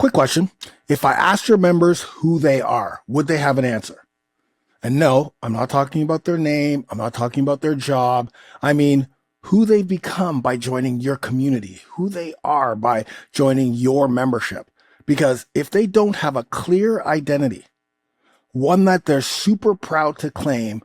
Quick question. If I asked your members who they are, would they have an answer? And no, I'm not talking about their name. I'm not talking about their job. I mean, who they become by joining your community, who they are by joining your membership. Because if they don't have a clear identity, one that they're super proud to claim,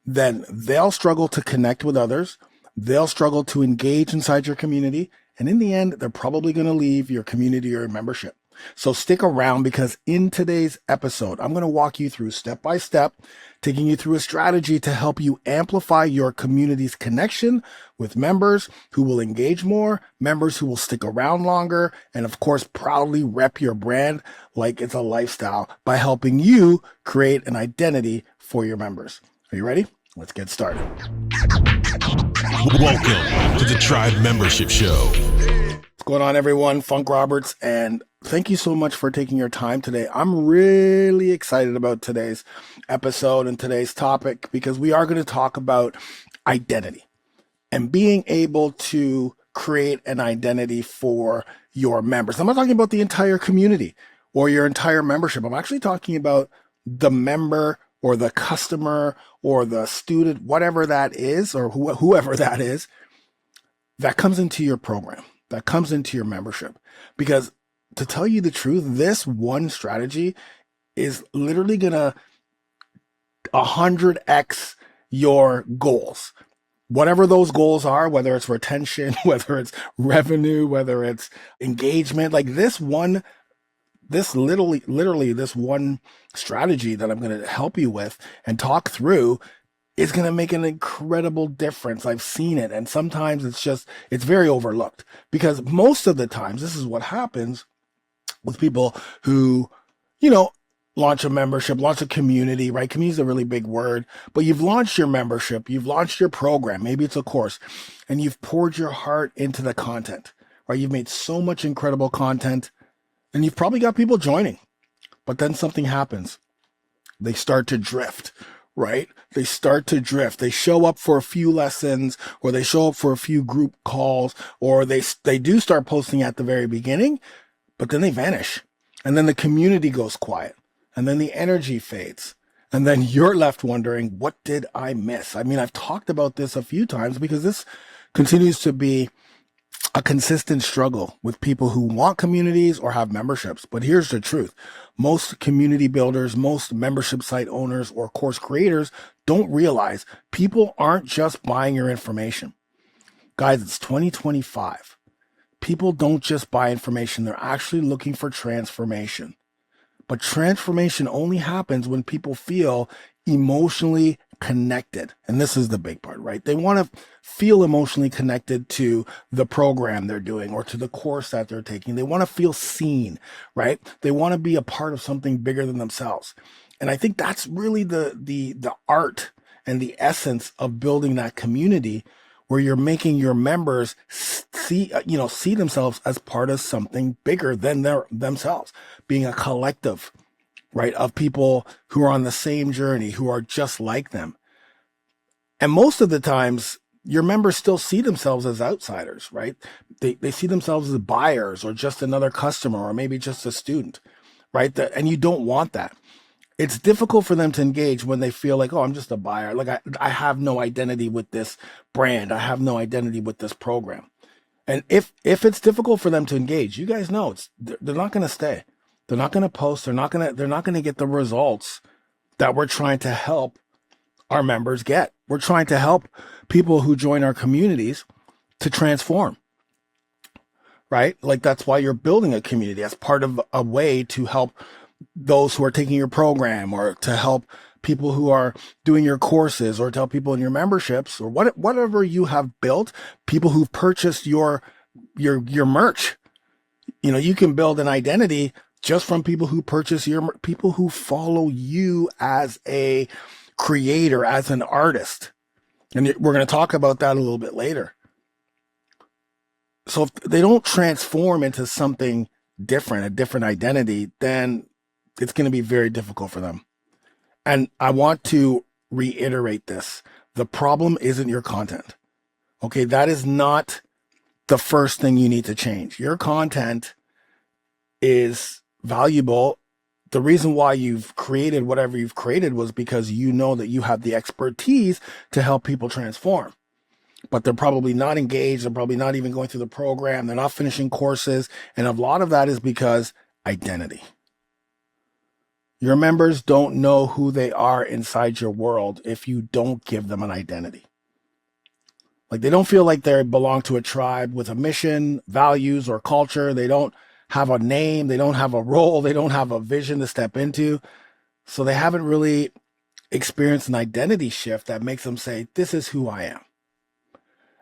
then they'll struggle to connect with others. They'll struggle to engage inside your community. And in the end, they're probably going to leave your community or your membership. So stick around, because in today's episode, I'm going to walk you through step by step, taking you through a strategy to help you amplify your community's connection with members who will engage more, members who will stick around longer, and of course, proudly rep your brand like it's a lifestyle by helping you create an identity for your members. Are you ready? Let's get started. Welcome to the Tribe Membership Show. What's going on, everyone? Funk Roberts, and thank you so much for taking your time today. I'm really excited about today's episode and today's topic, because we are going to talk about identity and being able to create an identity for your members. I'm not talking about the entire community or your entire membership. I'm actually talking about the member or the customer or the student, whatever that is, or whoever that is, that comes into your program, that comes into your membership. Because to tell you the truth, this one strategy is literally going to 100x your goals. Whatever those goals are, whether it's retention, whether it's revenue, whether it's engagement, like this one strategy that I'm going to help you with and talk through is going to make an incredible difference. I've seen it. And sometimes it's very overlooked, because most of the times this is what happens with people who, launch a membership, launch a community, right? Community is a really big word, but you've launched your membership, you've launched your program, maybe it's a course, and you've poured your heart into the content, right? You've made so much incredible content, and you've probably got people joining, but then something happens. They start to drift, right? They start to drift. They show up for a few lessons, or they show up for a few group calls, or they do start posting at the very beginning, but then they vanish. And then the community goes quiet, and then the energy fades. And then you're left wondering, what did I miss? I mean, I've talked about this a few times, because this continues to be a consistent struggle with people who want communities or have memberships. But here's the truth. Most community builders, most membership site owners or course creators don't realize people aren't just buying your information. Guys, it's 2025. People don't just buy information. They're actually looking for transformation. But transformation only happens when people feel emotionally connected. And this is the big part, right? They want to feel emotionally connected to the program they're doing or to the course that they're taking. They want to feel seen, right? They want to be a part of something bigger than themselves. And I think that's really the art and the essence of building that community, where you're making your members see themselves as part of something bigger than themselves, being a collective, right, of people who are on the same journey, who are just like them. And most of the times, your members still see themselves as outsiders, right? They see themselves as buyers, or just another customer, or maybe just a student, right? And you don't want that. It's difficult for them to engage when they feel like, oh, I'm just a buyer. Like I have no identity with this brand. I have no identity with this program. And if it's difficult for them to engage, you guys know they're not going to stay. They're not going to post. They're not going to get the results that we're trying to help our members get. We're trying to help people who join our communities to transform, right? Like, that's why you're building a community. That's part of a way to help those who are taking your program, or to help people who are doing your courses, or to help people in your memberships, or whatever you have built, people who've purchased your merch. You can build an identity just from people who purchase people who follow you as a creator, as an artist. And we're going to talk about that a little bit later. So if they don't transform into something different, a different identity, then it's going to be very difficult for them. And I want to reiterate this. The problem isn't your content. Okay, that is not the first thing you need to change. Your content is valuable. The reason why you've created whatever you've created was because you know that you have the expertise to help people transform. But they're probably not engaged. They're probably not even going through the program. They're not finishing courses. And a lot of that is because identity. Your members don't know who they are inside your world if you don't give them an identity. Like, they don't feel like they belong to a tribe with a mission, values, or culture. They don't have a name. They don't have a role. They don't have a vision to step into. So they haven't really experienced an identity shift that makes them say, this is who I am.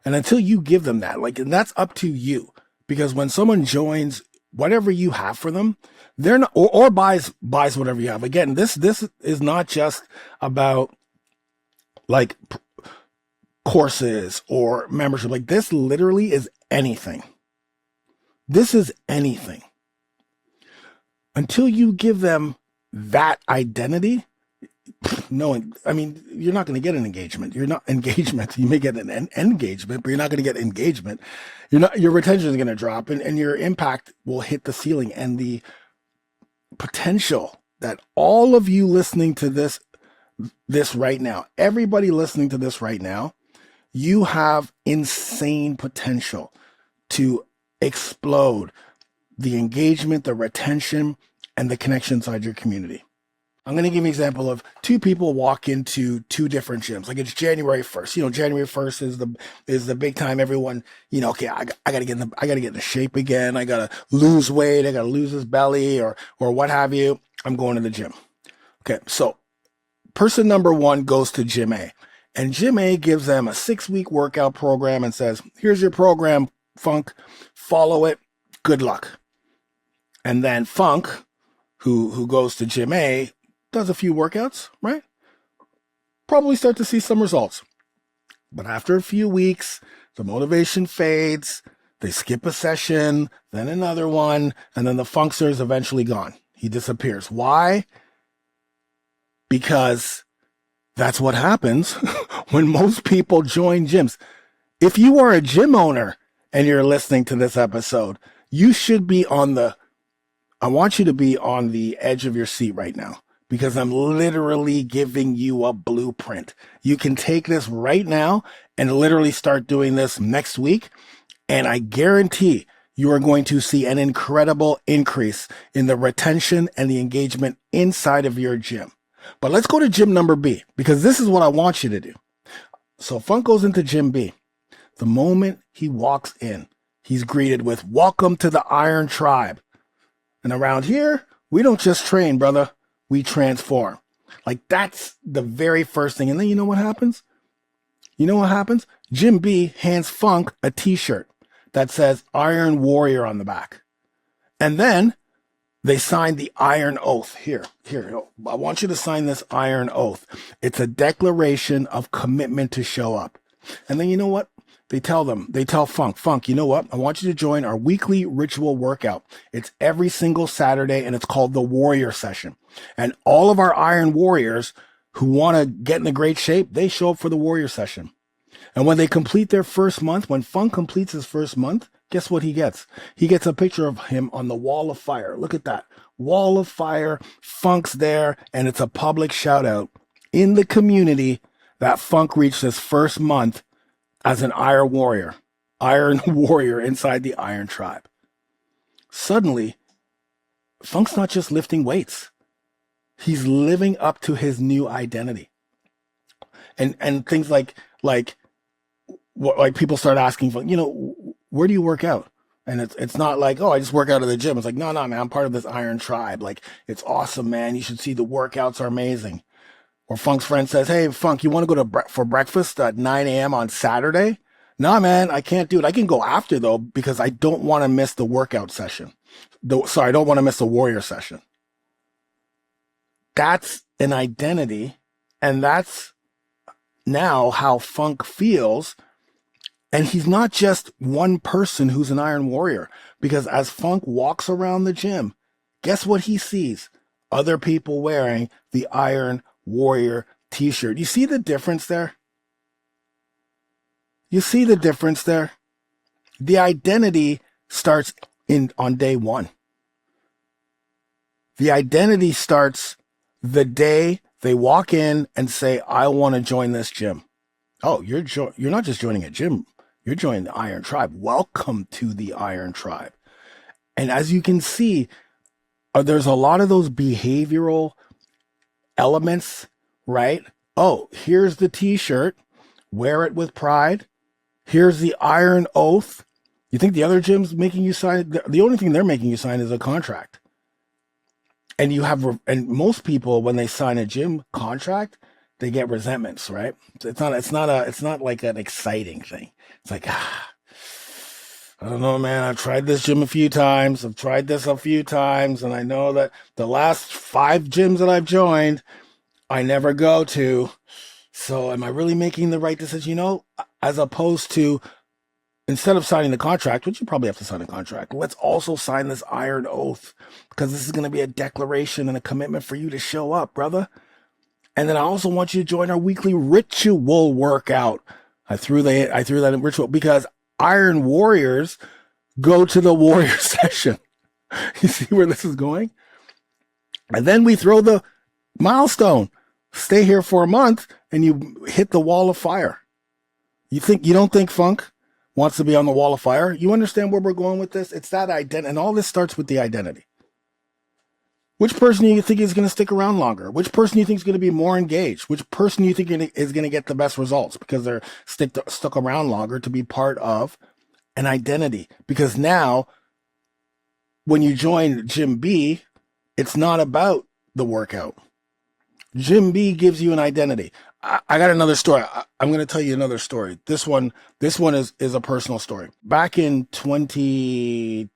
And until you give them that, and that's up to you. Because when someone joins whatever you have for them, they're not, or buys whatever you have. Again, this is not just about courses or membership. Like, this literally is anything. This is anything. Until you give them that identity, no, I mean, you're not going to get an engagement. You're not engagement. You may get an engagement, but you're not going to get engagement. Your retention is going to drop, and your impact will hit the ceiling. And the potential that all of you listening to this right now, everybody listening to this right now, you have insane potential to explode the engagement, the retention, and the connection inside your community. I'm going to give you an example of two people walk into two different gyms. Like, it's January 1st. January 1st is the big time. Everyone, okay, I got to get in the shape again. I got to lose weight. I got to lose this belly or what have you. I'm going to the gym. Okay. So person number one goes to Gym A, and Gym A gives them a 6-week workout program and says, here's your program, Funk, follow it. Good luck. And then Funk, who goes to Gym A, does a few workouts, right? Probably start to see some results. But after a few weeks, the motivation fades. They skip a session, then another one, and then the Funkster is eventually gone. He disappears. Why? Because that's what happens when most people join gyms. If you are a gym owner and you're listening to this episode, you should be I want you to be on the edge of your seat right now, because I'm literally giving you a blueprint. You can take this right now and literally start doing this next week. And I guarantee you are going to see an incredible increase in the retention and the engagement inside of your gym. But let's go to gym number B, because this is what I want you to do. So Funk goes into Gym B. The moment he walks in, he's greeted with, welcome to the Iron Tribe. And around here, we don't just train, brother. We transform. Like, that's the very first thing. And then you know what happens? Gym B hands Funk a t-shirt that says Iron Warrior on the back. And then they sign the Iron Oath. Here, I want you to sign this Iron Oath. It's a declaration of commitment to show up. And then you know what? They tell Funk, you know what? I want you to join our weekly ritual workout. It's every single Saturday, and it's called the Warrior Session. And all of our Iron Warriors who want to get in a great shape, they show up for the Warrior Session. And when they complete their first month, when Funk completes his first month, guess what he gets? He gets a picture of him on the wall of fire. Look at that. Wall of fire. Funk's there, and it's a public shout out in the community that Funk reached his first month as an Iron Warrior inside the Iron Tribe. Suddenly, Funk's not just lifting weights. He's living up to his new identity. And things like people start asking, where do you work out? And it's not like, oh, I just work out at the gym. It's like, no, man, I'm part of this Iron Tribe. Like, it's awesome, man. You should see the workouts are amazing. Or Funk's friend says, hey, Funk, you want to go for breakfast at 9 a.m. on Saturday? Nah, man, I can't do it. I can go after, though, because I don't want to miss the workout session. I don't want to miss the Warrior Session. That's an identity, and that's now how Funk feels. And he's not just one person who's an Iron Warrior, because as Funk walks around the gym, guess what he sees? Other people wearing the Iron Warrior t-shirt. You see the difference there? The identity starts on day one. The identity starts the day they walk in and say, I want to join this gym. Oh, you're not just joining a gym. You're joining the Iron Tribe. Welcome to the Iron Tribe. And as you can see, there's a lot of those behavioral elements, right? Oh, here's the t-shirt. Wear it with pride. Here's the iron oath. You think the other gym's making you sign? The only thing they're making you sign is a contract. And and most people, when they sign a gym contract, they get resentments, right? It's not like an exciting thing. It's like, I don't know, man. I've tried this gym a few times. I've tried this a few times. And I know that the last 5 gyms that I've joined, I never go to. So am I really making the right decision? As opposed to, instead of signing the contract, which you probably have to sign a contract, let's also sign this iron oath, because this is going to be a declaration and a commitment for you to show up, brother. And then I also want you to join our weekly ritual workout. I threw that in ritual because Iron Warriors go to the warrior session. You see where this is going? And then we throw the milestone. Stay here for a month and you hit the wall of fire. You don't think Funk wants to be on the wall of fire? You understand where we're going with this? It's that identity, and all this starts with the identity. Which person do you think is going to stick around longer? Which person do you think is going to be more engaged? Which person do you think is going to get the best results because they're stuck around longer to be part of an identity? Because now, when you join Gym B, it's not about the workout. Gym B gives you an identity. I got another story. I'm going to tell you another story. This one is a personal story. Back in 2010,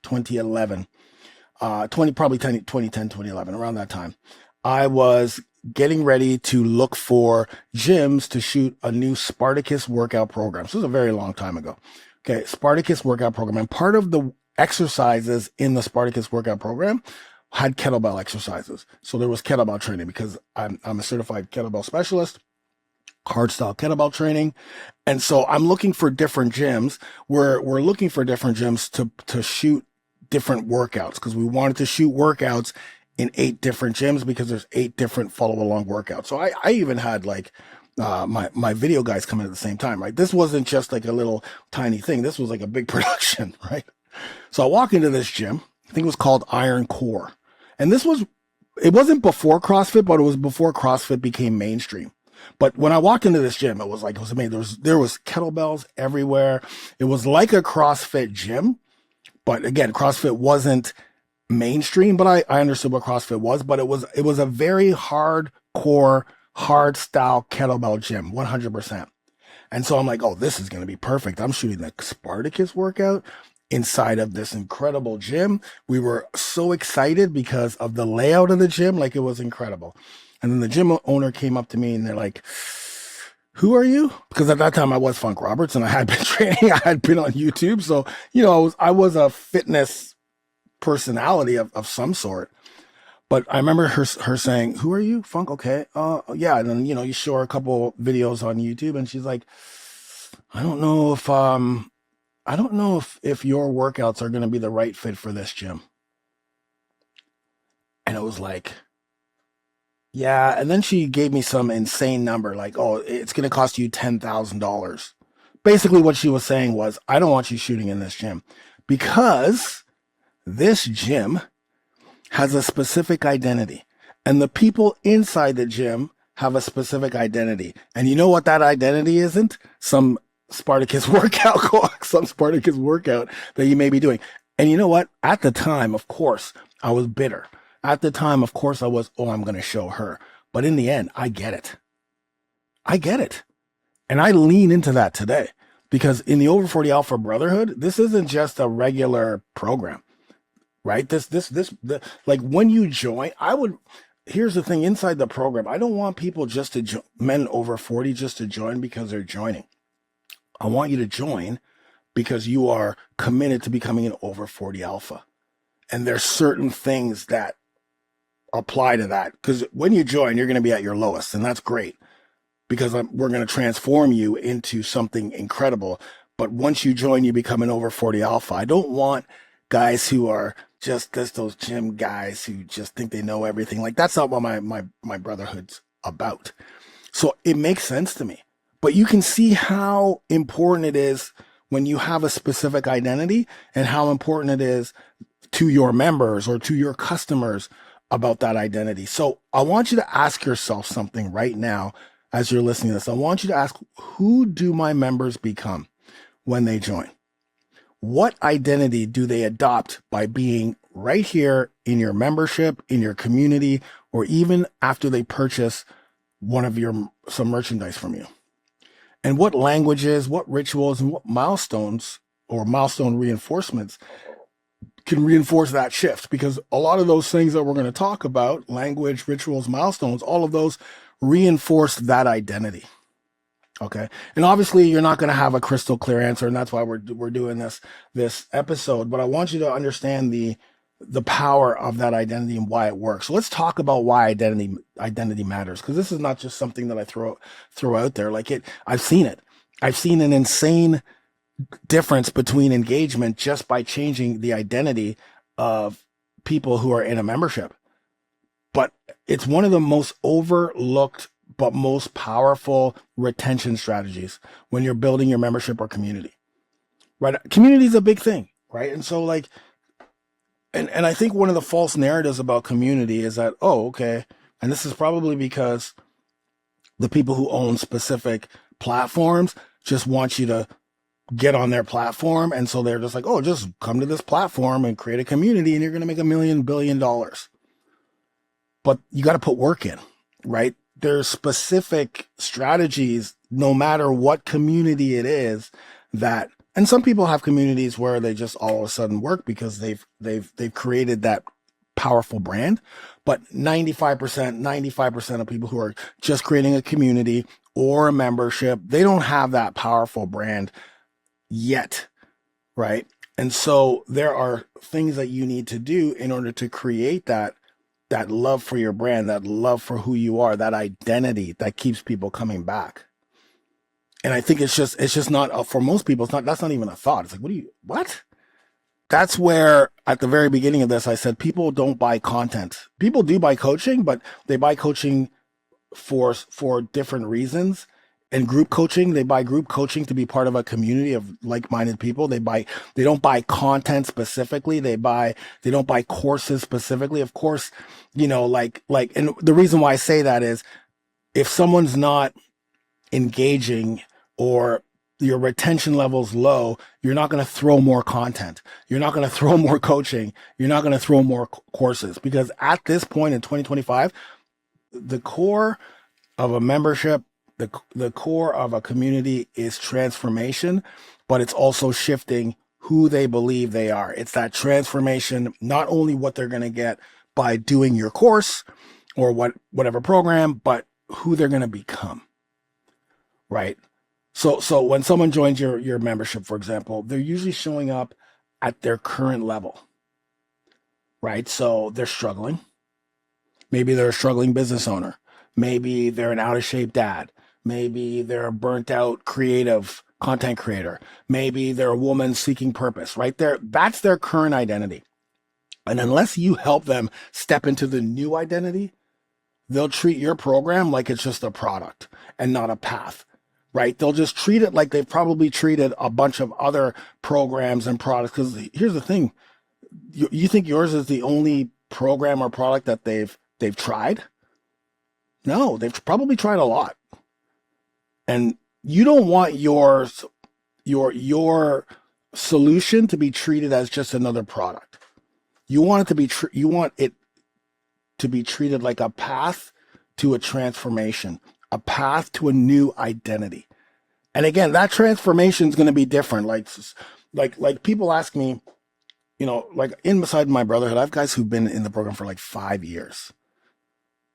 2011, 2010, around that time, I was getting ready to look for gyms to shoot a new Spartacus workout program. So this was a very long time ago. Okay, Spartacus workout program. And part of the exercises in the Spartacus workout program had kettlebell exercises. So there was kettlebell training because I'm a certified kettlebell specialist, hardstyle kettlebell training. And so I'm looking for different gyms. We're looking for different gyms to shoot different workouts, because we wanted to shoot workouts in 8 different gyms because there's 8 different follow along workouts. So I even had like my video guys come in at the same time, right? This wasn't just like a little tiny thing. This was like a big production, right? So I walk into this gym. I think it was called Iron Core. And it wasn't before CrossFit, but it was before CrossFit became mainstream. But when I walked into this gym, it was amazing. There was kettlebells everywhere. It was like a CrossFit gym. But again, CrossFit wasn't mainstream, but I understood what CrossFit was. But it was a very hardcore, hard style kettlebell gym, 100%. And so I'm like, oh, this is going to be perfect. I'm shooting the Spartacus workout inside of this incredible gym. We were so excited because of the layout of the gym. Like, it was incredible. And then the gym owner came up to me and they're like, who are you? Because at that time I was Funk Roberts and I had been training. I had been on YouTube. So, I was a fitness personality of some sort. But I remember her saying, who are you? Funk? Okay. Yeah. And then, you show her a couple videos on YouTube and she's like, I don't know if your workouts are going to be the right fit for this gym. And it was like, yeah. And then she gave me some insane number, like, oh, it's going to cost you $10,000. Basically what she was saying was, I don't want you shooting in this gym because this gym has a specific identity and the people inside the gym have a specific identity. And you know what that identity isn't? Some Spartacus workout that you may be doing. And you know what? At the time, of course, I was bitter. At the time, of course, I was, I'm going to show her. But in the end, I get it. And I lean into that today because in the Over 40 Alpha Brotherhood, this isn't just a regular program, right? Like when you join, here's the thing inside the program. I don't want people just to men over 40 just to join because they're joining. I want you to join because you are committed to becoming an over 40 alpha. And there's certain things that apply to that. Because when you join, you're going to be at your lowest. And that's great because we're going to transform you into something incredible. But once you join, you become an over 40 alpha. I don't want guys who are just those gym guys who just think they know everything. Like that's not what my brotherhood's about. So it makes sense to me. But you can see how important it is when you have a specific identity and how important it is to your members or to your customers about that identity. So I want you to ask yourself something right now as you're listening to this. I want you to ask, who do my members become when they join? What identity do they adopt by being right here in your membership, in your community, or even after they purchase some merchandise from you? And what languages, what rituals, and what milestones or milestone reinforcements can reinforce that shift? Because a lot of those things that we're going to talk about, language, rituals, milestones, all of those reinforce that identity. Okay. And obviously you're not going to have a crystal clear answer. And that's why we're doing this episode, but I want you to understand the power of that identity and why it works. So let's talk about why identity matters. Cause this is not just something that I throw out there. I've seen it. I've seen an insane difference between engagement just by changing the identity of people who are in a membership. But it's one of the most overlooked but most powerful retention strategies when you're building your membership or community, right? Community is a big thing, right? And so and I think one of the false narratives about community is that, oh, okay. And this is probably because the people who own specific platforms just want you to get on their platform. And so they're just like, oh, just come to this platform and create a community and you're going to make $1 billion. But you got to put work in, right? There's specific strategies, no matter what community it is, and some people have communities where they just all of a sudden work because they've created that powerful brand. But 95% of people who are just creating a community or a membership, they don't have that powerful brand yet, right? And so there are things that you need to do in order to create that love for your brand, that love for who you are, that identity that keeps people coming back. And I think it's just not, for most people, that's not even a thought. It's like, what? That's where at the very beginning of this, I said, people don't buy content. People do buy coaching, but they buy coaching for different reasons. And group coaching, they buy group coaching to be part of a community of like-minded people. They don't buy content specifically. They don't buy courses specifically. Of course, and the reason why I say that is if someone's not engaging or your retention level's low, you're not going to throw more content. You're not going to throw more coaching. You're not going to throw more courses, because at this point in 2025, the core of a membership, the core of a community is transformation, but it's also shifting who they believe they are. It's that transformation, not only what they're going to get by doing your course or whatever program, but who they're going to become, right? So when someone joins your membership, for example, they're usually showing up at their current level, right? So they're struggling. Maybe they're a struggling business owner. Maybe they're an out of shape dad. Maybe they're a burnt out creative content creator. Maybe they're a woman seeking purpose, right there. That's their current identity. And unless you help them step into the new identity, they'll treat your program like it's just a product and not a path, right? They'll just treat it like they've probably treated a bunch of other programs and products. Because here's the thing. You think yours is the only program or product that they've tried? No, they've probably tried a lot. And you don't want your solution to be treated as just another product. You want it to be treated like a path to a transformation, a path to a new identity. And again, that transformation is going to be different. Like people ask me, like inside my brotherhood, I have guys who've been in the program for like 5 years.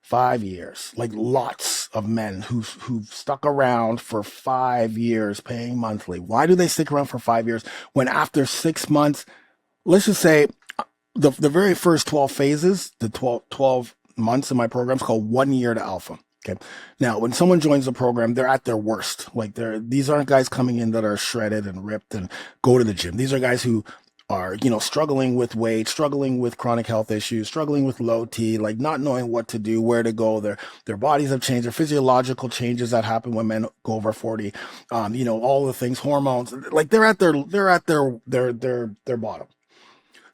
5 years, like lots of men who've stuck around for 5 years paying monthly. Why do they stick around for 5 years when after 6 months, let's just say the very first 12 phases, the 12 months in my program is called 1 year to alpha. Okay. Now, when someone joins the program, they're at their worst. These aren't guys coming in that are shredded and ripped and go to the gym. These are guys who are, struggling with weight, struggling with chronic health issues, struggling with low T, like not knowing what to do, where to go. Their bodies have changed, their physiological changes that happen when men go over 40. All the things, hormones, like they're at their bottom.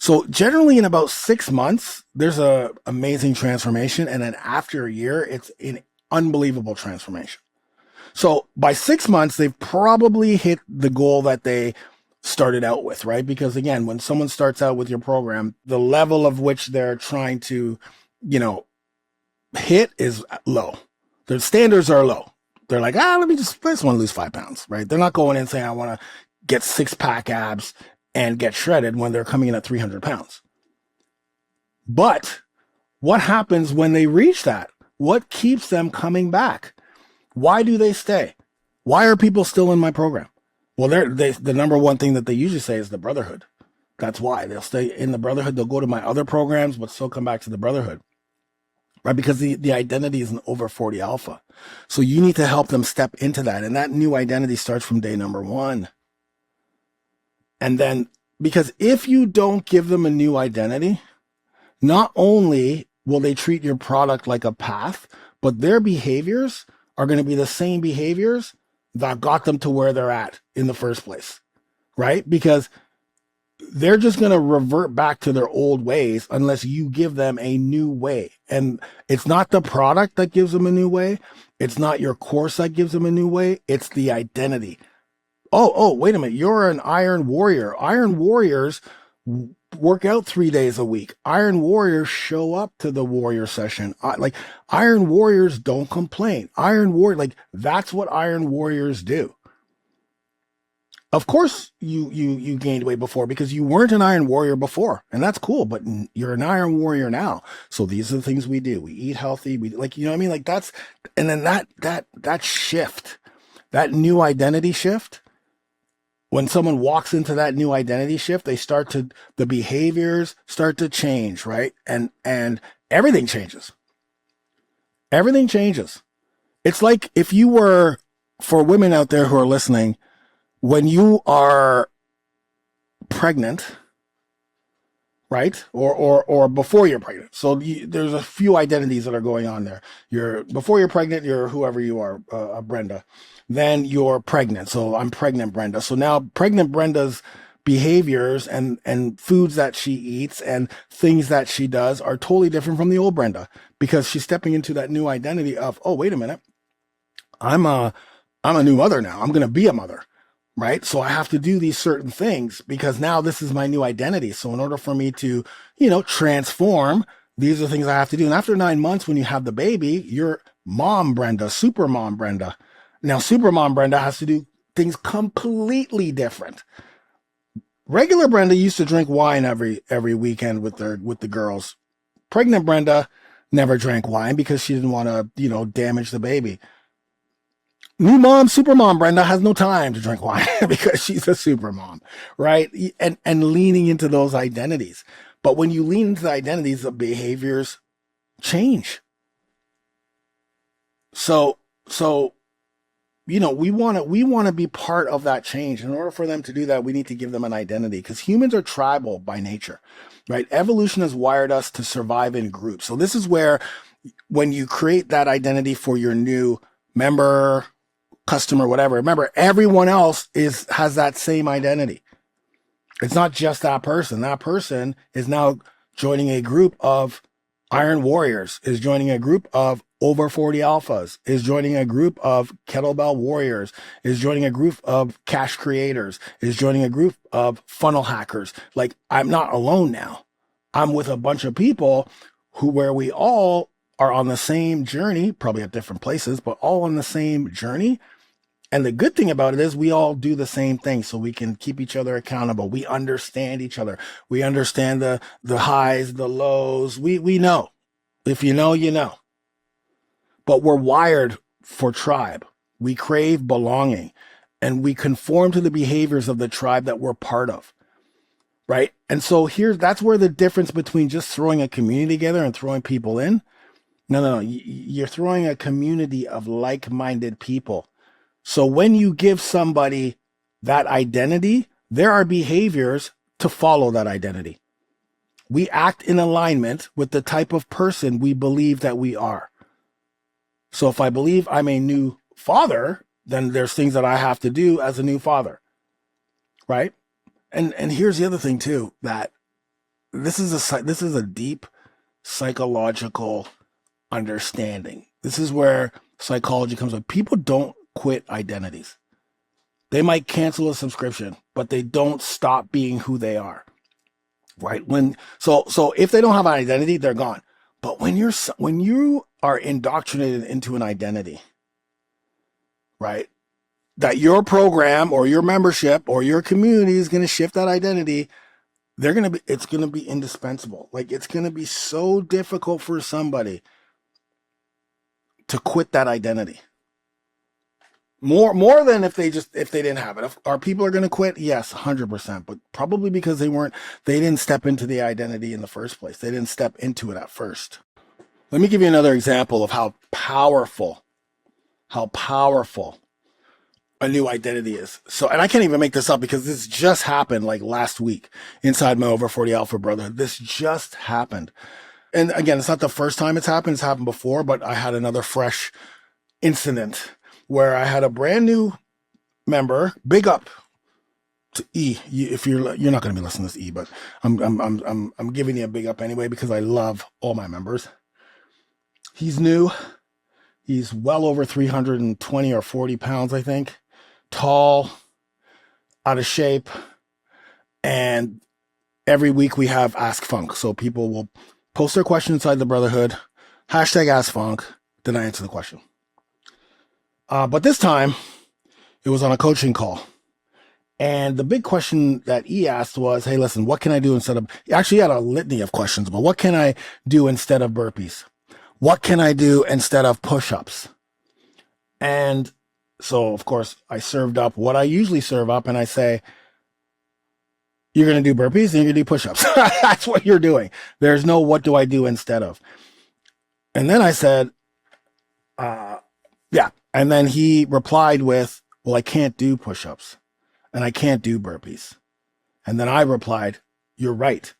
So generally in about 6 months, there's a amazing transformation. And then after a year, it's an unbelievable transformation. So by 6 months, they've probably hit the goal that they started out with, right? Because again, when someone starts out with your program, the level of which they're trying to, hit is low. Their standards are low. They're like, I just want to lose 5 pounds, right? They're not going in saying, I want to get 6-pack abs and get shredded when they're coming in at 300 pounds. But what happens when they reach that? What keeps them coming back? Why do they stay? Why are people still in my program? Well, the number one thing that they usually say is the Brotherhood. That's why they'll stay in the Brotherhood. They'll go to my other programs, but still come back to the Brotherhood, right? Because the identity is an over 40 alpha. So you need to help them step into that. And that new identity starts from day number 1. And then, because if you don't give them a new identity, not only will they treat your product like a path, but their behaviors are going to be the same behaviors that got them to where they're at in the first place, right? Because they're just going to revert back to their old ways unless you give them a new way. And it's not the product that gives them a new way. It's not your course that gives them a new way. It's the identity. Oh, wait a minute. You're an Iron Warrior. Iron Warriors work out 3 days a week. Iron Warriors show up to the warrior session. Iron Warriors don't complain. That's what Iron Warriors do. Of course, you gained weight before because you weren't an Iron Warrior before, and that's cool. But you're an Iron Warrior now. So these are the things we do. We eat healthy. We what I mean? And then that shift, that new identity shift. When someone walks into that new identity shift, the behaviors start to change, right? And everything changes. Everything changes. It's like if you were, for women out there who are listening, when you are pregnant, right? Or before you're pregnant. So there's a few identities that are going on there. Before you're pregnant, you're whoever you are, Brenda. Then you're pregnant. So I'm pregnant Brenda. So now pregnant Brenda's behaviors and foods that she eats and things that she does are totally different from the old Brenda because she's stepping into that new identity of, oh, wait a minute. I'm a new mother now. I'm going to be a mother, right? So I have to do these certain things because now this is my new identity. So in order for me to, transform, these are things I have to do. And after 9 months, when you have the baby, you're mom Brenda, super mom Brenda. Now, Supermom Brenda has to do things completely different. Regular Brenda used to drink wine every weekend with the girls. Pregnant Brenda never drank wine because she didn't want to, damage the baby. New mom, Supermom Brenda has no time to drink wine because she's a supermom, right? And leaning into those identities. But when you lean into the identities, the behaviors change. So we want to be part of that change. In order for them to do that, we need to give them an identity because humans are tribal by nature, right? Evolution has wired us to survive in groups. So this is where when you create that identity for your new member, customer, whatever, remember everyone else has that same identity. It's not just that person. That person is now joining a group of Iron Warriors, is joining a group of over 40 alphas, is joining a group of kettlebell warriors, is joining a group of cash creators, is joining a group of funnel hackers. Like, I'm not alone now. I'm with a bunch of people where we all are on the same journey, probably at different places, but all on the same journey. And the good thing about it is we all do the same thing so we can keep each other accountable. We understand each other. We understand the highs, the lows. We know. If you know, you know. But we're wired for tribe. We crave belonging and we conform to the behaviors of the tribe that we're part of. Right? And so that's where the difference between just throwing a community together and throwing people in. No. You're throwing a community of like-minded people. So when you give somebody that identity, there are behaviors to follow that identity. We act in alignment with the type of person we believe that we are. So if I believe I'm a new father, then there's things that I have to do as a new father, right? And here's the other thing too, that this is a deep psychological understanding. This is where psychology comes in. People don't quit identities. They might cancel a subscription, but they don't stop being who they are. Right? So if they don't have an identity, they're gone. But when you are indoctrinated into an identity, right? That your program or your membership or your community is going to shift that identity, it's going to be indispensable. Like, it's going to be so difficult for somebody to quit that identity. More than if they didn't have it. Are people going to quit? Yes, 100%, but probably because they didn't step into the identity in the first place. They didn't step into it at first. Let me give you another example of how powerful a new identity is. So, and I can't even make this up because this just happened like last week inside my Over 40 Alpha Brotherhood. This just happened. And again, it's not the first time it's happened. It's happened before, but I had another fresh incident where I had a brand new member. Big up to E. If you're not going to be listening to this, E, but I'm giving you a big up anyway because I love all my members. He's new. He's well over 320 or 40 pounds, I think. Tall, out of shape, and every week we have Ask Funk. So people will post their question inside the Brotherhood, hashtag Ask Funk, then I answer the question. But this time, it was on a coaching call. And the big question that E asked was, hey, listen, what can I do instead of... Actually, he had a litany of questions, but what can I do instead of burpees? What can I do instead of push-ups? And so, of course, I served up what I usually serve up, and I say, you're going to do burpees and you're going to do push-ups. That's what you're doing. There's no what do I do instead of. And then I said, yeah. And then he replied with, well, I can't do push-ups and I can't do burpees. And then I replied, you're right.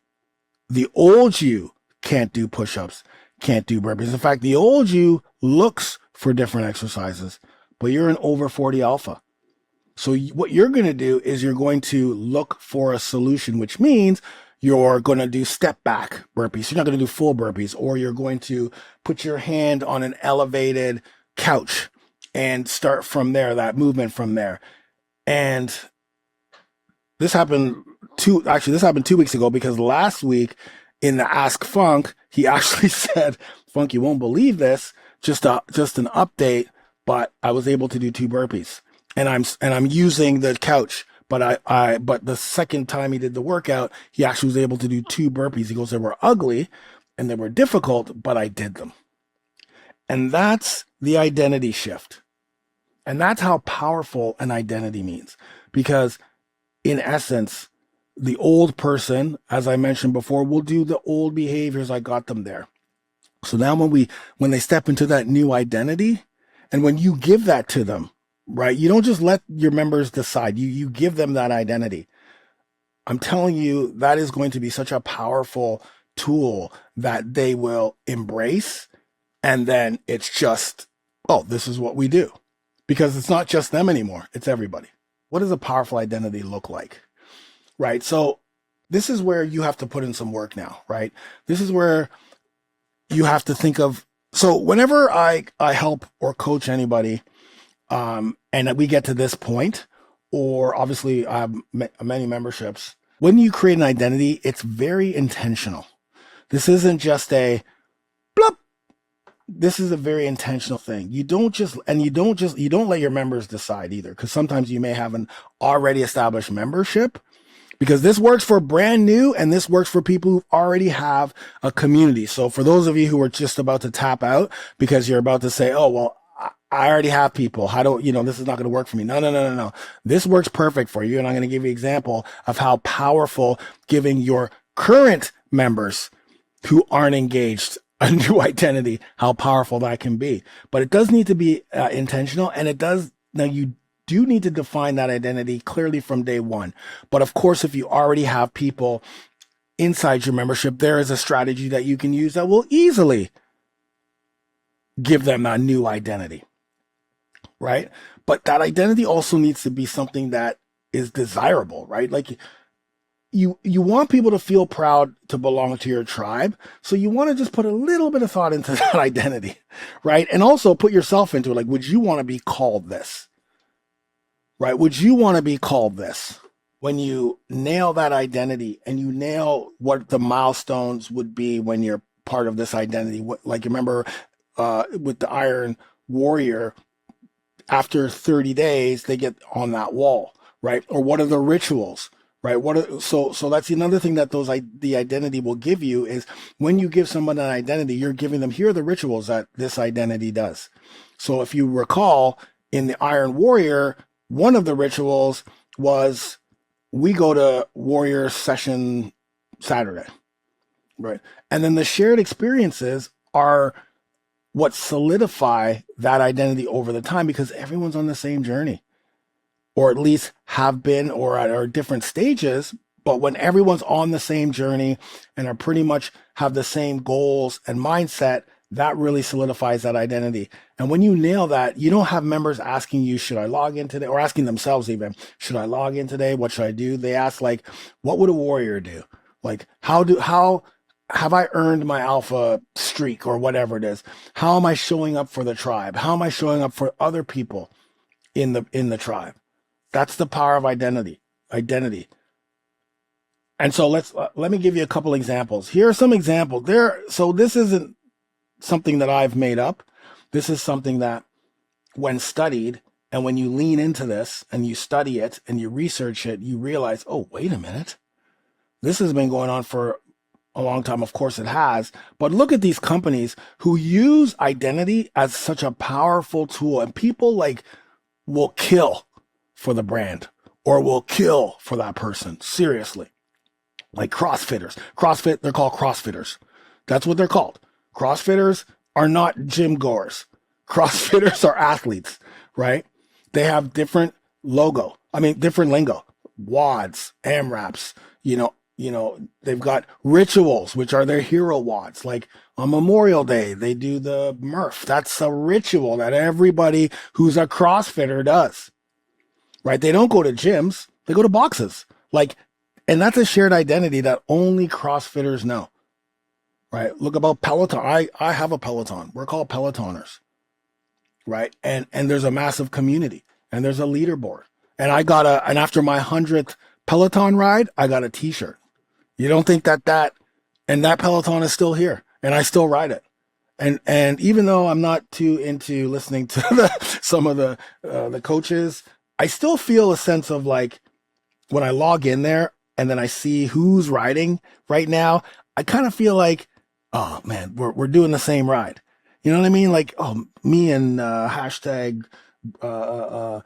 The old you can't do push-ups, can't do burpees. In fact, the old you looks for different exercises, but you're an over 40 alpha. So what you're going to do is you're going to look for a solution, which means you're going to do step back burpees. You're not going to do full burpees, or you're going to put your hand on an elevated couch and start from there, that movement from there. And this happened 2 weeks ago, because last week in the Ask Funk, he actually said, Funk, you won't believe this, just an update, but I was able to do 2 burpees. And I'm using the couch, but but the second time he did the workout, he actually was able to do 2 burpees. He goes, they were ugly and they were difficult, but I did them. And that's the identity shift. And that's how powerful an identity means. Because in essence, the old person, as I mentioned before, will do the old behaviors. I got them there. So now when they step into that new identity, and when you give that to them, right, you don't just let your members decide. You give them that identity. I'm telling you, that is going to be such a powerful tool that they will embrace. And then it's just, oh, this is what we do. Because it's not just them anymore. It's everybody. What does a powerful identity look like? Right? So this is where you have to put in some work now, right? This is where you have to think of, so whenever I help or coach anybody, and we get to this point, or obviously I have many memberships, when you create an identity, it's very intentional. This isn't just a blup. This is a very intentional thing. You don't let your members decide either, because sometimes you may have an already established membership, because this works for brand new and this works for people who already have a community. So for those of you who are just about to tap out because you're about to say, oh, well, I already have people. How do, this is not going to work for me. No. This works perfect for you. And I'm going to give you an example of how powerful giving your current members who aren't engaged a new identity, how powerful that can be. But it does need to be intentional, and it does. Now, you do need to define that identity clearly from day one. But of course, if you already have people inside your membership, there is a strategy that you can use that will easily give them a new identity, right? But that identity also needs to be something that is desirable, right? Like you want people to feel proud to belong to your tribe. So you want to just put a little bit of thought into that identity, right? And also put yourself into it. Like, would you want to be called this, right? Would you want to be called this? When you nail that identity and you nail what the milestones would be when you're part of this identity, like you remember with the Iron Warrior, after 30 days, they get on that wall, right? Or what are the rituals, right? So that's another thing that the identity will give you is when you give someone an identity, you're giving them, here are the rituals that this identity does. So if you recall in the Iron Warrior, one of the rituals was we go to Warrior Session Saturday, right? And then the shared experiences are what solidify that identity over the time because everyone's on the same journey, or at least have been, or at different stages. But when everyone's on the same journey and are pretty much have the same goals and mindset, that really solidifies that identity. And when you nail that, you don't have members asking you, should I log in today? Or asking themselves even, should I log in today? What should I do? They ask like, what would a warrior do? Like, how have I earned my alpha streak or whatever it is? How am I showing up for the tribe? How am I showing up for other people in the tribe? That's the power of identity. And so let me give you a couple examples. Here are some examples. So this isn't something that I've made up. This is something that when studied, and when you lean into this and you study it and you research it, you realize, oh, wait a minute. This has been going on for a long time. Of course it has. But look at these companies who use identity as such a powerful tool, and people like will kill for the brand or will kill for that person. Seriously. Like CrossFitters. They're called CrossFitters. That's what they're called. CrossFitters are not gym goers. CrossFitters are athletes, right? They have different different lingo, WODs, AMRAPs, they've got rituals, which are their hero WODs. Like on Memorial Day, they do the Murph. That's a ritual that everybody who's a CrossFitter does, right? They don't go to gyms. They go to boxes. And that's a shared identity that only CrossFitters know. Right? Look about Peloton. I have a Peloton. We're called Pelotoners. Right? And there's a massive community and there's a leaderboard. And and after my 100th Peloton ride, I got a t-shirt. You don't think that Peloton is still here and I still ride it. And even though I'm not too into listening to some of the coaches, I still feel a sense of like when I log in there and then I see who's riding right now, I kind of feel like, oh man, we're doing the same ride. You know what I mean? Like, oh, me and hashtag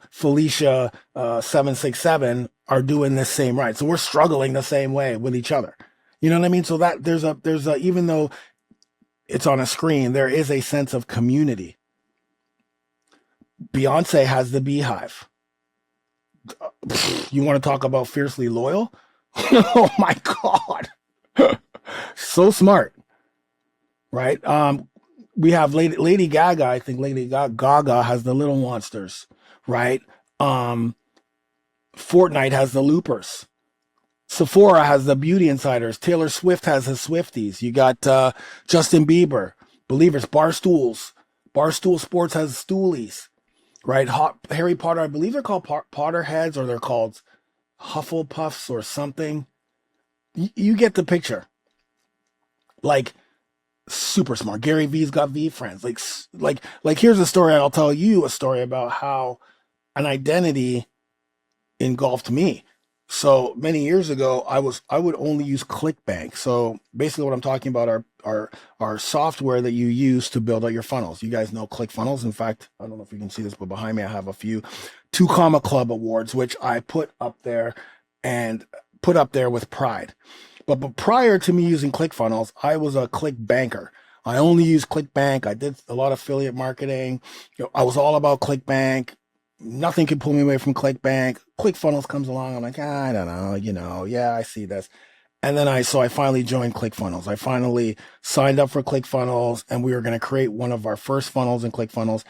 Felicia 767 are doing this same ride. So we're struggling the same way with each other. You know what I mean? So that there's a even though it's on a screen, there is a sense of community. Beyonce has the Beehive. You want to talk about fiercely loyal? Oh my God. So smart. Right? We have Lady Gaga. I think Lady Gaga has the Little Monsters, right? Fortnite has the Loopers. Sephora has the Beauty Insiders. Taylor Swift has the Swifties. You got Justin Bieber, Believers, Barstools. Barstool Sports has Stoolies, right? Harry Potter, I believe they're called Potterheads, or they're called Hufflepuffs or something. You get the picture. Like, super smart. Gary V's got V friends. Like here's a story. I'll tell you a story about how an identity engulfed me. So many years ago, I would only use ClickBank. So basically what I'm talking about are software that you use to build out your funnels. You guys know ClickFunnels. In fact, I don't know if you can see this, but behind me, I have a few 2 Comma Club awards, which I put up there with pride. But prior to me using ClickFunnels, I was a ClickBanker. I only used ClickBank. I did a lot of affiliate marketing. I was all about ClickBank. Nothing can pull me away from ClickBank. ClickFunnels comes along. I'm like, I don't know, yeah, I see this. And then I finally joined ClickFunnels. I finally signed up for ClickFunnels, and we were going to create one of our first funnels in ClickFunnels.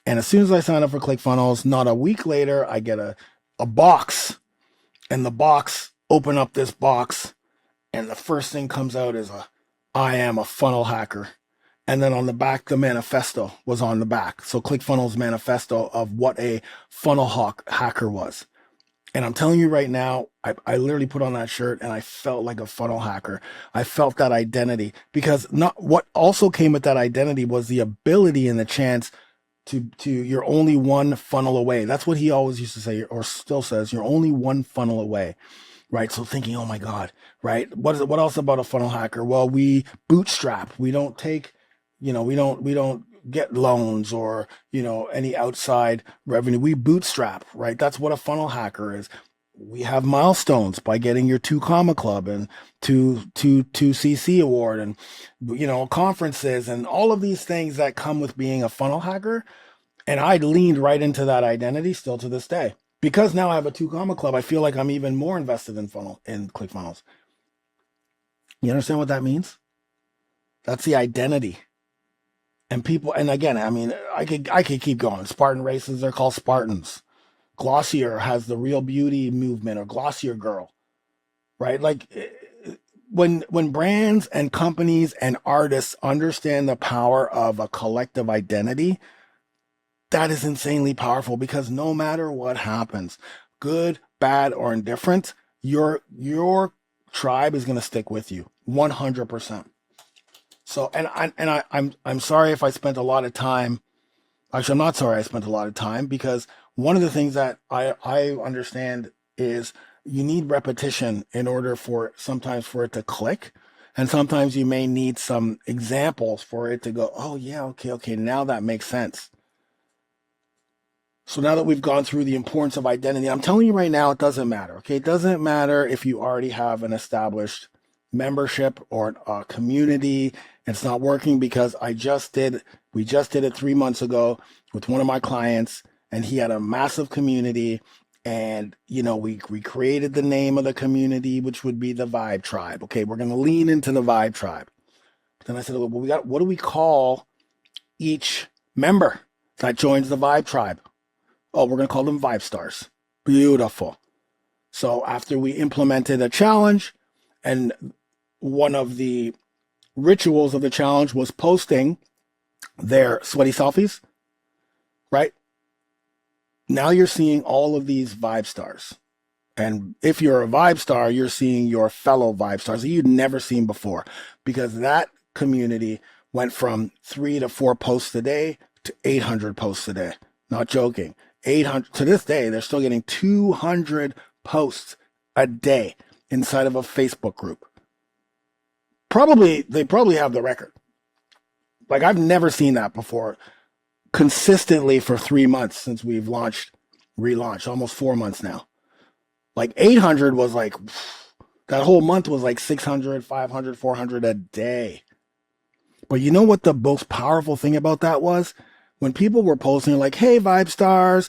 And as soon as I signed up for ClickFunnels, not a week later, I get a box, and the box, open up this box, and the first thing comes out is I am a funnel hacker. And then on the back, the manifesto was on the back. So ClickFunnels manifesto of what a funnel hacker was. And I'm telling you right now, I literally put on that shirt and I felt like a funnel hacker. I felt that identity, because not what also came with that identity was the ability and the chance to you're only one funnel away. That's what he always used to say, or still says, you're only one funnel away. Right. So thinking, oh my God, right. What else about a funnel hacker? Well, we bootstrap. We don't take, we don't get loans or, any outside revenue. We bootstrap, right? That's what a funnel hacker is. We have milestones by getting your 2 Comma Club and 2CC award and, conferences and all of these things that come with being a funnel hacker. And I leaned right into that identity still to this day. Because now I have a 2 Comma Club, I feel like I'm even more invested in ClickFunnels. You understand what that means? That's the identity. And people, and again, I mean, I could keep going. Spartan races, they're called Spartans. Glossier has the Real Beauty movement, or Glossier Girl, right? Like when brands and companies and artists understand the power of a collective identity, that is insanely powerful, because no matter what happens, good, bad, or indifferent, your tribe is going to stick with you 100%. So, I'm sorry if I spent a lot of time. Actually, I'm not sorry I spent a lot of time, because one of the things that I understand is you need repetition in order sometimes for it to click. And sometimes you may need some examples for it to go, oh yeah, okay, now that makes sense. So now that we've gone through the importance of identity, I'm telling you right now, it doesn't matter. Okay. It doesn't matter if you already have an established membership or a community. It's not working, because we just did it 3 months ago with one of my clients, and he had a massive community. And, we created the name of the community, which would be the Vibe Tribe. Okay. We're going to lean into the Vibe Tribe. But then I said, well, what do we call each member that joins the Vibe Tribe? Oh, we're going to call them Vibe Stars. Beautiful. So after we implemented a challenge, and one of the rituals of the challenge was posting their sweaty selfies, right? Now you're seeing all of these Vibe Stars. And if you're a Vibe Star, you're seeing your fellow Vibe Stars that you'd never seen before, because that community went from 3 to 4 posts a day to 800 posts a day. Not joking. 800 to this day, they're still getting 200 posts a day inside of a Facebook group. They probably have the record. Like, I've never seen that before. Consistently for 3 months since we've relaunched, almost 4 months now. Like 800 was like, that whole month was like 600, 500, 400 a day. But you know what the most powerful thing about that was? When people were posting like, hey, Vibe Stars,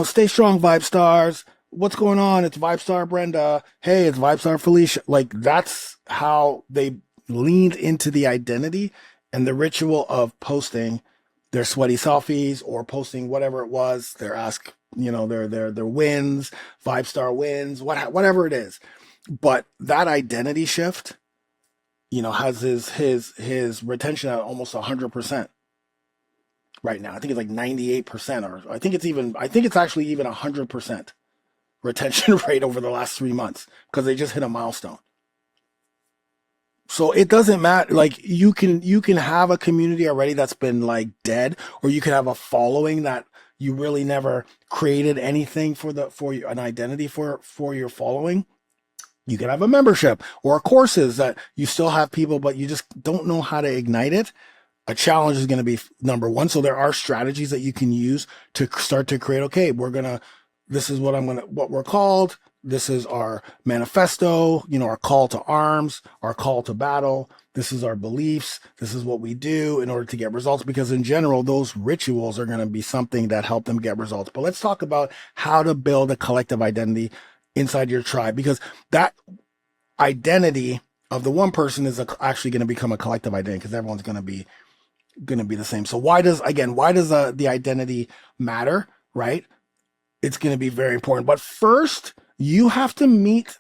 stay strong, Vibe Stars. What's going on? It's Vibe Star Brenda. Hey, it's Vibe Star Felicia. Like, that's how they leaned into the identity and the ritual of posting their sweaty selfies, or posting whatever it was, their their wins, Vibe Star wins, whatever it is. But that identity shift, has his retention at almost 100%. Right now, I think it's like 98%, or I think it's actually even 100% retention rate over the last 3 months, because they just hit a milestone. So it doesn't matter. Like, you can have a community already that's been like dead, or you can have a following that you really never created anything for an identity for your following. You can have a membership or courses that you still have people, but you just don't know how to ignite it. A challenge is going to be number one. So there are strategies that you can use to start to create, okay, this is what we're called. This is our manifesto, our call to arms, our call to battle. This is our beliefs. This is what we do in order to get results, because in general, those rituals are going to be something that help them get results. But let's talk about how to build a collective identity inside your tribe, because that identity of the one person is actually going to become a collective identity, because everyone's going to be the same. So why does the identity matter, right? It's going to be very important. But first, you have to meet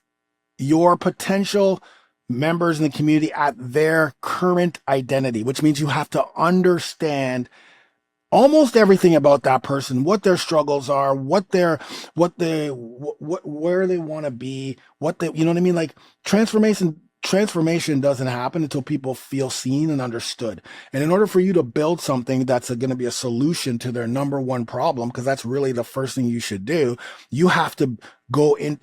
your potential members in the community at their current identity, which means you have to understand almost everything about that person, what their struggles are, where they want to be, you know what I mean? Like transformation doesn't happen until people feel seen and understood. And in order for you to build something that's going to be a solution to their number one problem, because that's really the first thing you should do, you have to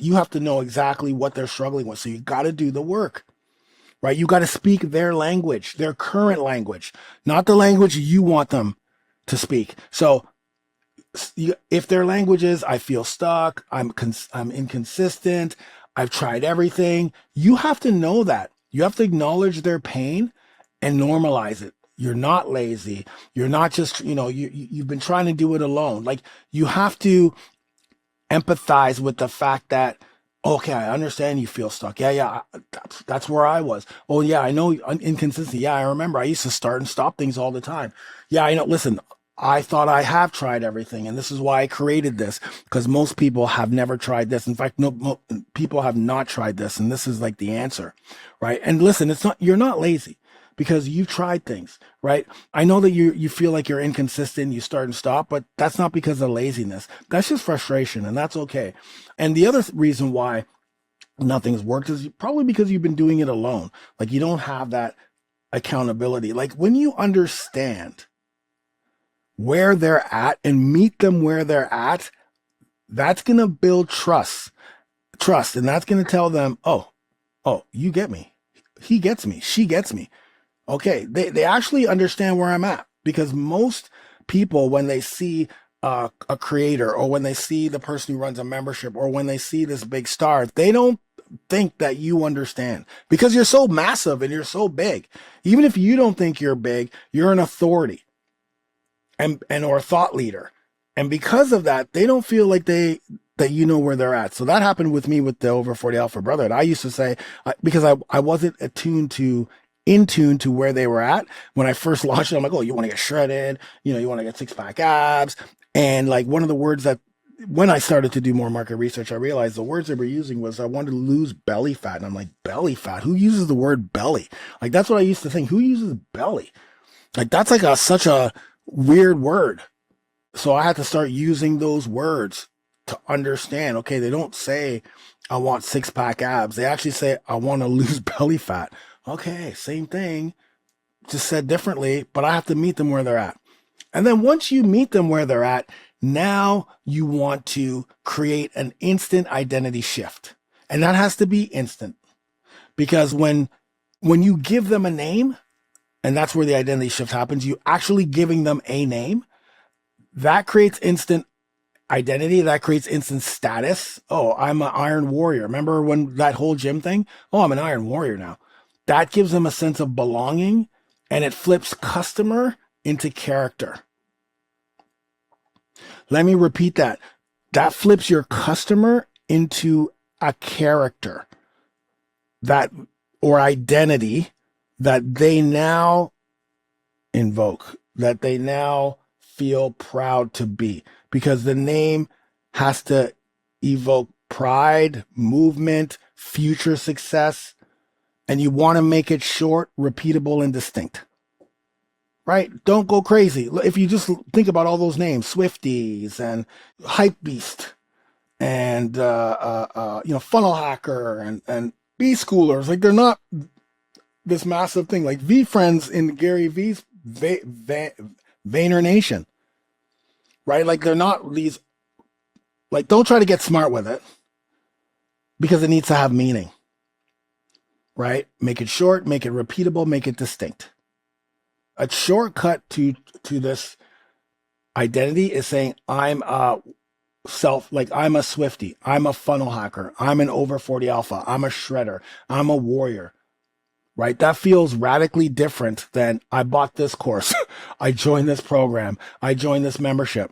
you have to know exactly what they're struggling with. So you got to do the work, right? You got to speak their language, their current language, not the language you want them to speak. So if their language is, I feel stuck, I'm inconsistent, I've tried everything, you have to know that. You have to acknowledge their pain and normalize it. You're not lazy. You're not just, you've been trying to do it alone. Like, you have to empathize with the fact that, okay, I understand you feel stuck. Yeah, that's where I was. Oh yeah, I know inconsistency. Yeah, I remember I used to start and stop things all the time. Yeah, I know. Listen, I thought I have tried everything, and this is why I created this, because most people have never tried this. In fact, people have not tried this, and this is like the answer, right? And listen, you're not lazy, because you've tried things, right? I know that you feel like you're inconsistent, you start and stop, but that's not because of laziness. That's just frustration, and that's okay. And the other reason why nothing's worked is probably because you've been doing it alone. Like, you don't have that accountability. Like, when you understand where they're at and meet them where they're at, that's going to build trust. And that's going to tell them, oh, you get me. He gets me. She gets me. Okay. They actually understand where I'm at, because most people, when they see a creator, or when they see the person who runs a membership, or when they see this big star, they don't think that you understand, because you're so massive and you're so big. Even if you don't think you're big, you're an authority and or a thought leader. And because of that, they don't feel like that you know where they're at. So that happened with me with the Over 40 Alpha Brotherhood. I used to say, because I wasn't in tune to where they were at when I first launched it. I'm like, oh, you want to get shredded, you want to get 6-pack abs. And like, one of the words that, when I started to do more market research, I realized the words they were using was, I wanted to lose belly fat. And I'm like, belly fat? Who uses the word belly? Like, that's what I used to think. Who uses belly? Like, that's like such a weird word. So I had to start using those words to understand, okay, they don't say, I want 6-pack abs. They actually say, I want to lose belly fat. Okay, same thing, just said differently, but I have to meet them where they're at. And then once you meet them where they're at, now you want to create an instant identity shift. And that has to be instant, because when you give them a name, and that's where the identity shift happens, you actually giving them a name, that creates instant identity, that creates instant status. Oh, I'm an Iron Warrior. Remember when that whole gym thing? Oh, I'm an Iron Warrior now. That gives them a sense of belonging, and it flips customer into character. Let me repeat that. That flips your customer into a character, that, or identity, that they now invoke, that they now feel proud to be, because the name has to evoke pride, movement, future success, and you want to make it short, repeatable, and distinct. Right? Don't go crazy. If you just think about all those names, Swifties and Hype Beast and Funnel Hacker and B Schoolers, like, they're not this massive thing. Like V Friends in Gary V's Vayner Nation, right? Like, they're not these, like, don't try to get smart with it, because it needs to have meaning, right? Make it short, make it repeatable, make it distinct. A shortcut to this identity is saying, I'm a like I'm a Swifty, I'm a funnel hacker, I'm an over 40 alpha, I'm a shredder, I'm a warrior, right? That feels radically different than I bought this course, I joined this program, I joined this membership.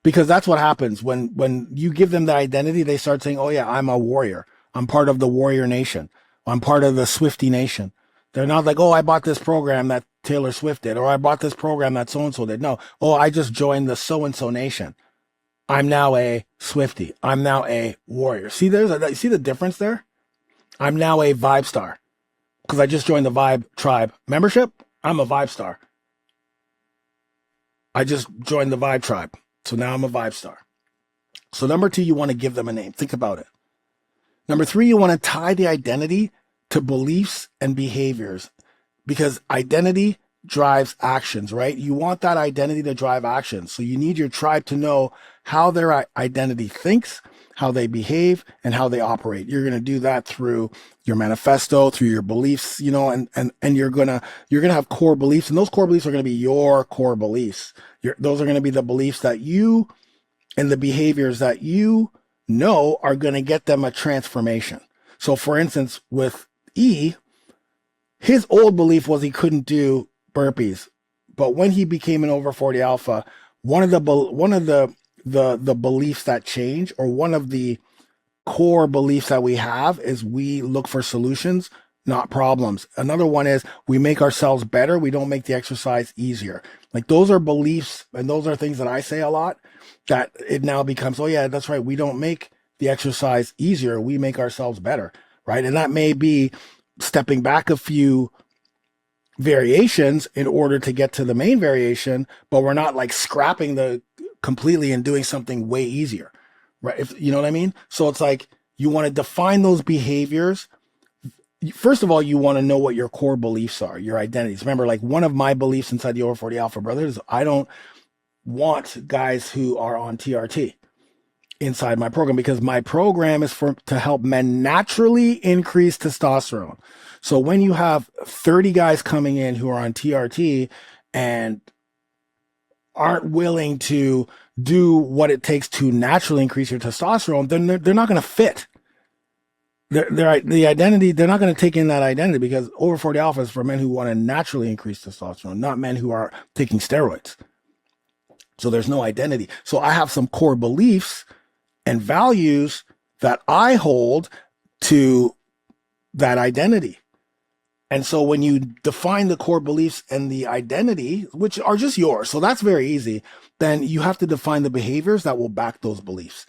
Because that's what happens when you give them the identity, they start saying, oh yeah, I'm a warrior. I'm part of the warrior nation. I'm part of the Swifty nation. They're not like, oh, I bought this program that Taylor Swift did, or I bought this program that so-and-so did. No, oh, I just joined the so-and-so nation. I'm now a Swifty. I'm now a warrior. See, see the difference there? I'm now a Vibe Star because I just joined the Vibe Tribe membership. I'm a Vibe Star. I just joined the Vibe Tribe. So now I'm a Vibe Star. So number 2, you want to give them a name. Think about it. Number 3, you want to tie the identity to beliefs and behaviors because identity drives actions, right? You want that identity to drive actions. So you need your tribe to know how their identity thinks, how they behave, and how they operate. You're going to do that through your manifesto, through your beliefs, and you're going to have core beliefs, and those core beliefs are going to be your core beliefs. Those are going to be the beliefs that you and the behaviors that you know are going to get them a transformation. So for instance, with E, his old belief was he couldn't do burpees, but when he became an over 40 alpha, one of the beliefs that change, or one of the core beliefs that we have, is we look for solutions, not problems. Another one is we make ourselves better. We don't make the exercise easier. Like those are beliefs, and those are things that I say a lot, that it now becomes, oh yeah, that's right. We don't make the exercise easier. We make ourselves better, right? And that may be stepping back a few variations in order to get to the main variation, but we're not like scrapping the completely and doing something way easier, right? If you know what I mean? So it's like you want to define those behaviors. First of all, you want to know what your core beliefs are, your identities. Remember, like one of my beliefs inside the Over 40 Alpha Brotherhood is I don't want guys who are on TRT inside my program, because my program is to help men naturally increase testosterone. So when you have 30 guys coming in who are on TRT and aren't willing to do what it takes to naturally increase your testosterone, then they're not going to fit. The identity, they're not going to take in that identity, because over 40 alpha is for men who want to naturally increase testosterone, not men who are taking steroids. So there's no identity. So I have some core beliefs and values that I hold to that identity. And so when you define the core beliefs and the identity, which are just yours, so that's very easy, then you have to define the behaviors that will back those beliefs.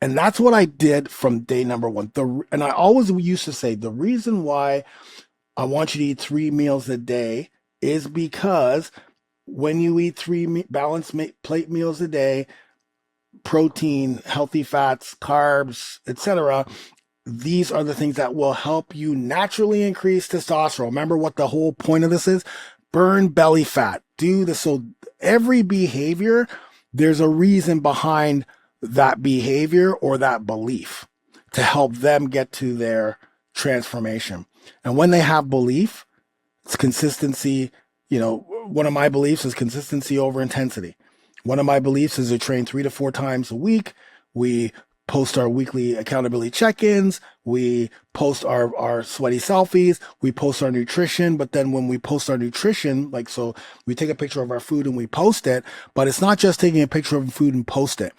And that's what I did from day number 1. And I always used to say, the reason why I want you to eat 3 meals a day is because when you eat 3 balanced plate meals a day, protein, healthy fats, carbs, etc., these are the things that will help you naturally increase testosterone. Remember what the whole point of this is? Burn belly fat. Do this. So every behavior, there's a reason behind that behavior or that belief to help them get to their transformation. And when they have belief, it's consistency. One of my beliefs is consistency over intensity. One of my beliefs is to train 3 to 4 times a week. We post our weekly accountability check-ins. We post our sweaty selfies. We post our nutrition. But then when we post our nutrition, so we take a picture of our food and we post it, but it's not just taking a picture of food and post it.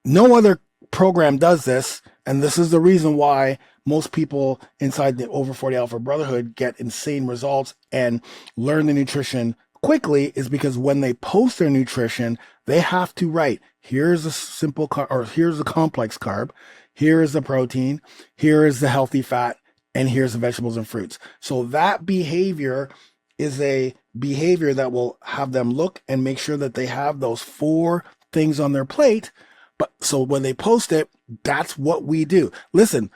No other program does this. And this is the reason why most people inside the Over 40 Alpha Brotherhood get insane results and learn the nutrition quickly, is because when they post their nutrition, they have to write, here's a simple carb, or here's a complex carb, here is the protein, here is the healthy fat, and here's the vegetables and fruits. So that behavior is a behavior that will have them look and make sure that they have those 4 things on their plate. But so when they post it, that's what we do. Listen,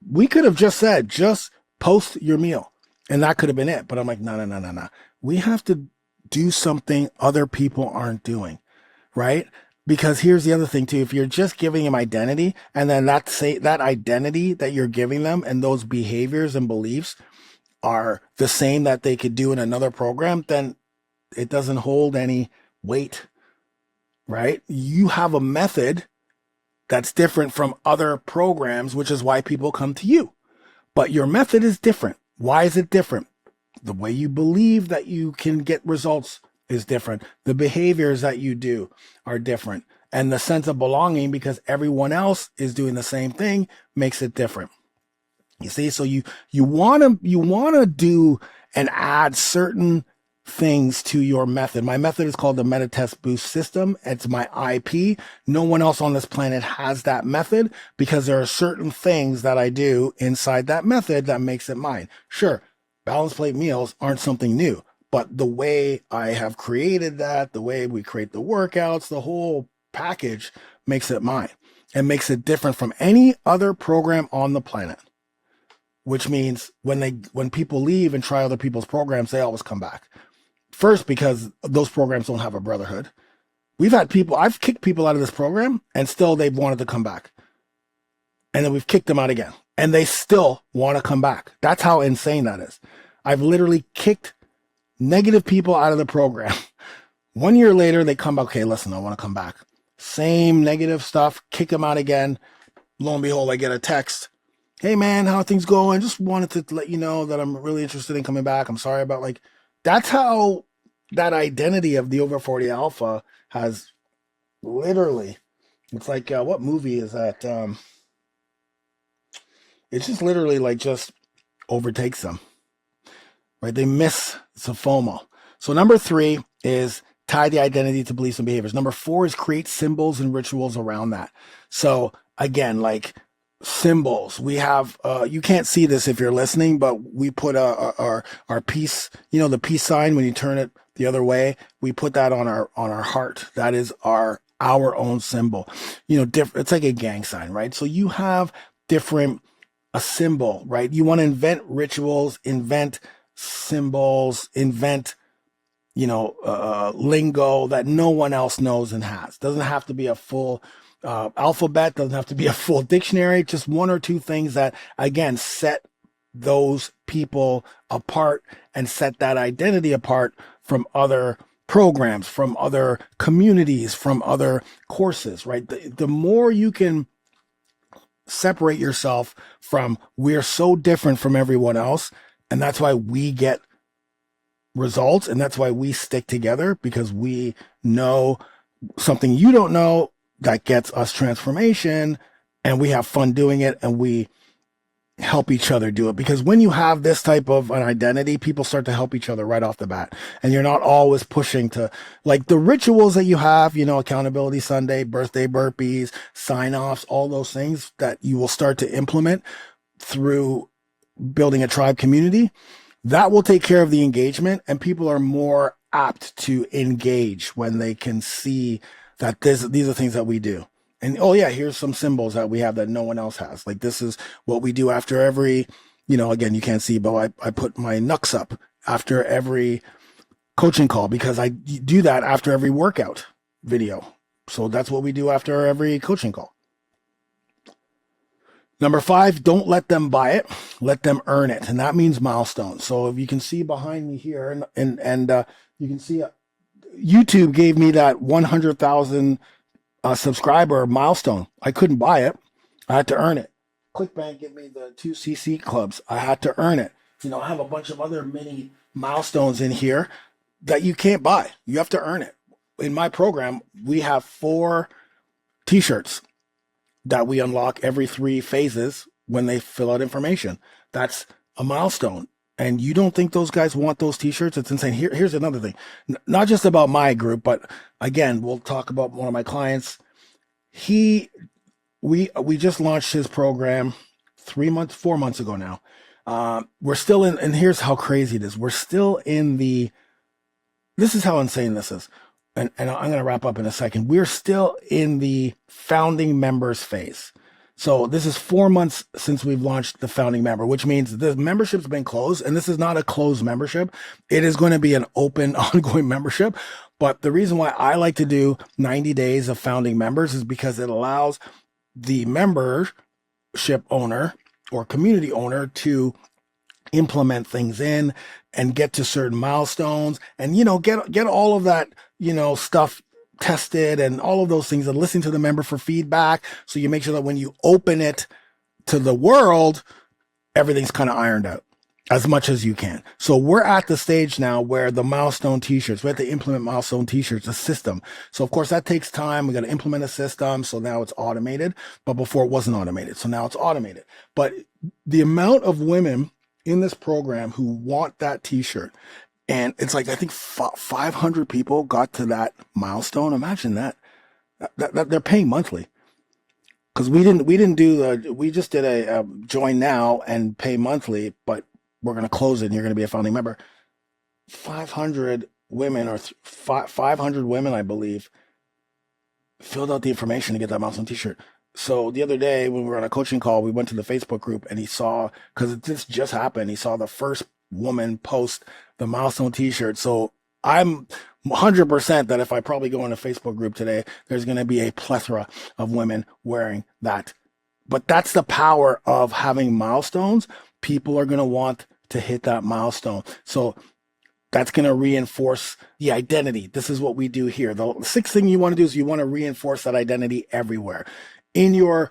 we could have just said, just post your meal, and that could have been it. But I'm like, no. We have to do something other people aren't doing, right? Because here's the other thing too. If you're just giving them identity, and then that identity that you're giving them and those behaviors and beliefs are the same that they could do in another program, then it doesn't hold any weight, right? You have a method that's different from other programs, which is why people come to you. But your method is different. Why is it different? The way you believe that you can get results is different. The behaviors that you do are different. And the sense of belonging, because everyone else is doing the same thing, makes it different. You see, so you want to do and add certain things to your method. My method is called the Metatest Boost System. It's my IP. No one else on this planet has that method because there are certain things that I do inside that method that makes it mine. Sure, balanced plate meals aren't something new, but the way I have created that, the way we create the workouts, the whole package makes it mine and makes it different from any other program on the planet. Which means when people leave and try other people's programs, they always come back. First, because those programs don't have a brotherhood. I've kicked people out of this program and still they've wanted to come back. And then we've kicked them out again and they still want to come back. That's how insane that is. I've literally kicked negative people out of the program. 1 year later, they come back. Okay, listen, I want to come back. Same negative stuff, kick them out again. Lo and behold, I get a text. Hey man, how are things going? Just wanted to let you know that I'm really interested in coming back. I'm sorry about that's how that identity of the over 40 alpha has literally, it's like, what movie is that? It's just literally just overtakes them, right? They miss the FOMO. So number 3 is tie the identity to beliefs and behaviors. Number 4 is create symbols and rituals around that. So again, symbols. We have, you can't see this if you're listening, but we put our peace, the peace sign, when you turn it the other way, we put that on our heart. That is our own symbol. It's like a gang sign, right? So you have a symbol, right? You want to invent rituals, invent symbols, invent, lingo that no one else knows and has. Doesn't have to be a full alphabet, doesn't have to be a full dictionary, just 1 or 2 things that, again, set those people apart and set that identity apart from other programs, from other communities, from other courses, right? The more you can separate yourself from, we're so different from everyone else, and that's why we get results, and that's why we stick together, because we know something you don't know that gets us transformation, and we have fun doing it, and we help each other do it. Because when you have this type of an identity, people start to help each other right off the bat, and you're not always pushing to, the rituals that you have, accountability Sunday, birthday burpees, sign-offs, all those things that you will start to implement through building a tribe community. That will take care of the engagement, and people are more apt to engage when they can see that these are things that we do. And, oh yeah, here's some symbols that we have that no one else has. This is what we do after every, again, you can't see, but I put my knucks up after every coaching call, because I do that after every workout video. So that's what we do after every coaching call. Number 5, don't let them buy it. Let them earn it. And that means milestones. So if you can see behind me here, and you can see YouTube gave me that 100,000 subscriber milestone. I couldn't buy it. I had to earn it. ClickBank gave me the 2cc clubs. I had to earn it. I have a bunch of other mini milestones in here that you can't buy. You have to earn it. In my program, we have 4 t-shirts that we unlock every 3 phases when they fill out information. That's a milestone. And you don't think those guys want those t-shirts? It's insane. Here's another thing. Not just about my group, but again, we'll talk about one of my clients. We just launched his program 4 months ago now. We're still in, and here's how crazy it is. We're still in this is how insane this is. And I'm going to wrap up in a second. We're still in the founding members phase. So this is 4 months since we've launched the founding member, which means the membership's been closed, and this is not a closed membership. It is going to be an open, ongoing membership. But the reason why I like to do 90 days of founding members is because it allows the membership owner or community owner to implement things in and get to certain milestones and, get all of that, stuff tested and all of those things, and listening to the member for feedback. So you make sure that when you open it to the world, everything's kind of ironed out as much as you can. So we're at the stage now where the milestone t-shirts, we have to implement milestone t-shirts, a system. So of course that takes time. We got to implement a system. So now it's automated, but before it wasn't automated. So now it's automated. But the amount of women in this program who want that t-shirt, and it's like, I think 500 people got to that milestone. Imagine that they're paying monthly. Cause we just did a join now and pay monthly, but we're going to close it and you're going to be a founding member. 500 women or 500 women, I believe, filled out the information to get that milestone t-shirt. So the other day when we were on a coaching call, we went to the Facebook group and he saw, cause this just happened. He saw the first woman post the milestone t-shirt. So I'm 100% that if I probably go in a Facebook group today, there's going to be a plethora of women wearing that. But that's the power of having milestones. People are going to want to hit that milestone. So that's going to reinforce the identity. This is what we do here. The sixth thing you want to do is you want to reinforce that identity everywhere. In your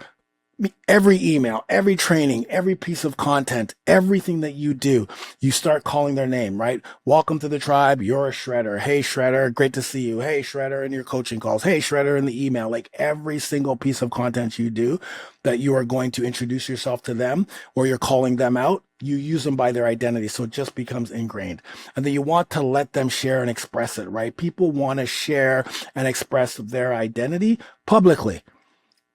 every email, every training, every piece of content, everything that you do, you start calling their name, right? Welcome to the tribe. You're a shredder. Hey, shredder. Great to see you. Hey, shredder in your coaching calls. Hey, shredder in the email. Like every single piece of content you do that you are going to introduce yourself to them or you're calling them out, you use them by their identity. So it just becomes ingrained. And then you want to let them share and express it, right? People want to share and express their identity publicly,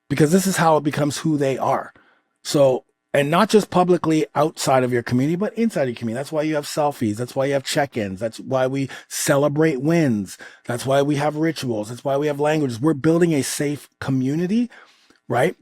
because this is how it becomes who they are. So, and not just publicly outside of your community, but inside your community. That's why you have selfies. That's why you have check-ins. That's why we celebrate wins. That's why we have rituals. That's why we have languages. We're building a safe community, right?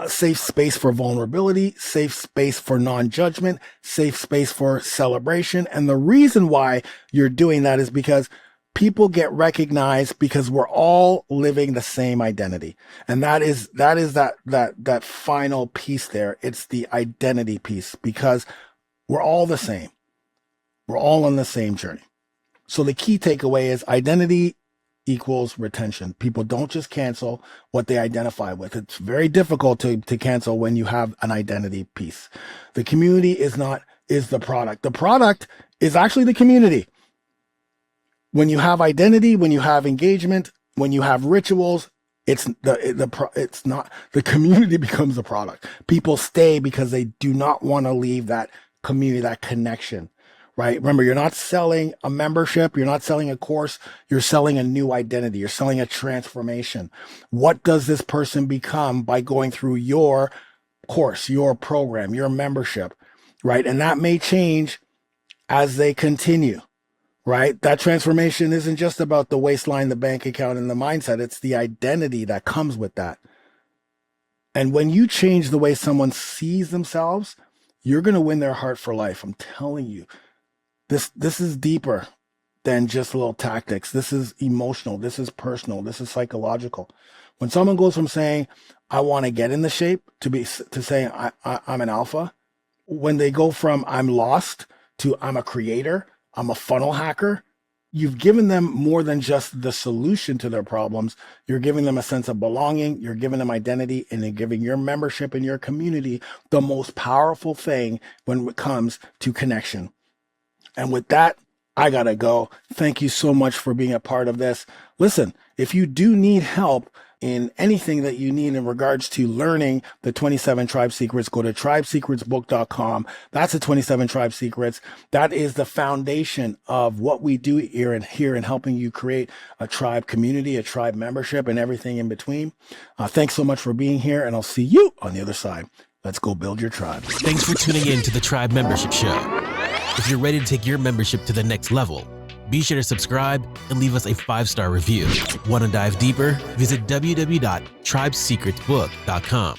Safe space for vulnerability, safe space for non-judgment, safe space for celebration. And the reason why you're doing that is because people get recognized because we're all living the same identity. And that is that final piece there. It's the identity piece, because we're all the same. We're all on the same journey. So the key takeaway is identity equals retention. People don't just cancel what they identify with. It's very difficult to cancel when you have an identity piece. The community is the product. The product is actually the community. When you have identity, when you have engagement, when you have rituals, it's not the community becomes the product. People stay because they do not want to leave that community, that connection, right? Remember, you're not selling a membership. You're not selling a course. You're selling a new identity. You're selling a transformation. What does this person become by going through your course, your program, your membership, right? And that may change as they continue. Right? That transformation isn't just about the waistline, the bank account, and the mindset. It's the identity that comes with that. And when you change the way someone sees themselves, you're going to win their heart for life. I'm telling you, this is deeper than just little tactics. This is emotional. This is personal. This is psychological. When someone goes from saying, I want to get in the shape to saying I'm an alpha, when they go from I'm lost to I'm a creator, I'm a funnel hacker, you've given them more than just the solution to their problems. You're giving them a sense of belonging. You're giving them identity, and you're giving your membership and your community the most powerful thing when it comes to connection. And with that, I gotta go. Thank you so much for being a part of this. Listen, if you do need help in anything that you need in regards to learning the 27 Tribe Secrets, go to tribesecretsbook.com. That's the 27 Tribe Secrets. That is the foundation of what we do here in helping you create a tribe community, a tribe membership, and everything in between. Thanks so much for being here, and I'll see you on the other side. Let's go build your tribe. Thanks for tuning in to the Tribe Membership Show. If you're ready to take your membership to the next level, be sure to subscribe and leave us a 5-star review. Want to dive deeper? Visit www.tribesecretsbook.com.